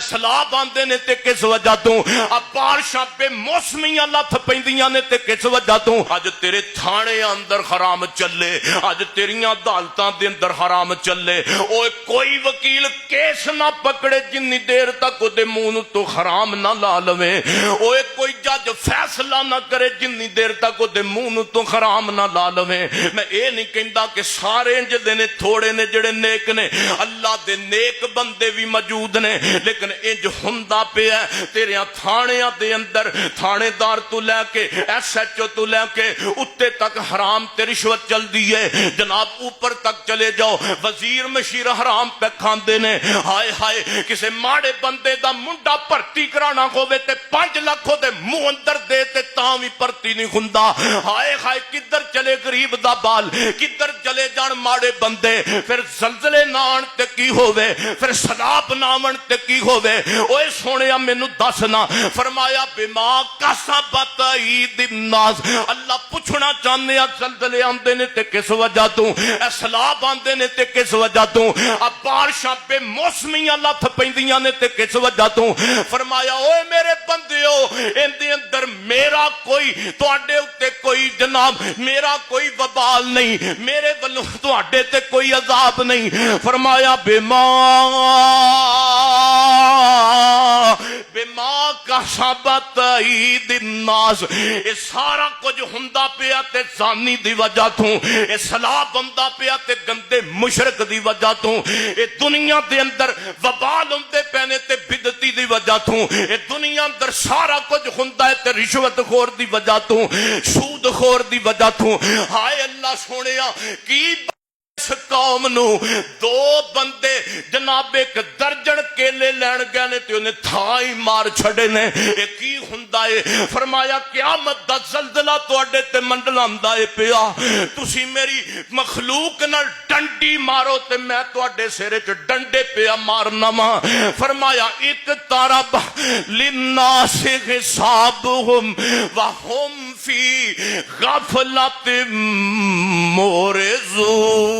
سیلاب آندے نے تے کس وجہ تو بارشاں بے موسمیاں لتھ پیندیاں نے تے کس وجہ تو اج تیرے تھانے اندر حرام چلے اج تیریاں عدالتاں دے اندر حرام چلے اوے کوئی وکیل کیس نہ پکڑے جنی دیر تک او دے منہ تو حرام نہ لا لوے اوے کوئی جج فیصلہ نہ کرے جنی دیر تک او دے منہ تو حرام نہ لا لوے میں اے نہیں کہندا کہ سارے جدے نے تھوڑے نے جڑے نیک نے اللہ دے نیک بندے بھی موجود نے لیکن انج ہوندا پیا تیرے تھانیاں دے اندر تھانے دار تو لے کے ایس ایچ او تو لے کے اتے تک حرام تے رشوت چل دی ہے جناب اوپر تک چلے جاؤ وزیر مشیر حرام پہ کھاندے نے ہائے ہائے کسے ماڑے بندے دا منڈا بھرتی کرانا ہوے تے 5 لاکھ دے منہ اندر دے تے تاں وی بھرتی نہیں ہوندا ہائے ہائے کدھر چلے غریب دا بال کدھر چلے جان ماڑے بندے پھر زلزلے نہ آن تے کی ہووے پھر سیلاب نہ آون تے کی ہووے اوے سونیا مینوں دسنا فرمایا بما کسبت اید الناس اللہ پوچھنا چاہنے زلزلے آندے نے تے کس وجہ تو سیلاب آندے نے تے کس وجہ تو بارشاں بے موسمیاں لتھ پیندیاں نے تے کس وجہ تو فرمایا اوے میرے بندیو ان دے اندر میرا کوئی تواڈے اُتے کوئی جناب میرا کوئی وبال نہیں میرے ولوں تواڈے تے کوئی عذاب نہیں فرمایا بما کسبت اید الناس اے سارا کچھ ہوندا پیا تے زانی دی وجہ تو اے سیلاب ہوندا پیا تے گندے مشرک دی وجہ تو اے دنیا دے اندر وبال ہوندے پینے تے بدعتی دی وجہ تو اے دنیا اندر سارا کچھ ہوندا ہے تے رشوت خور دی وجہ تو سود خور دی وجہ تو ہائے اللہ سونیا کی اس قوم نو 2 بندے جناب ایک درجن کیلے لین گئے نے تے انہیں تھائی مار چھڑے نے ایک ہی ہوندا ہے فرمایا قیامت دا زلزلہ تواڈے تے منڈلاندا ہے پیا تسی میری مخلوق نال ڈنڈی مارو تے میں تواڈے سر وچ ڈنڈے پیا مارنا وا فرمایا اقترب للناس حسابهم وهم فی غفلۃ معرضون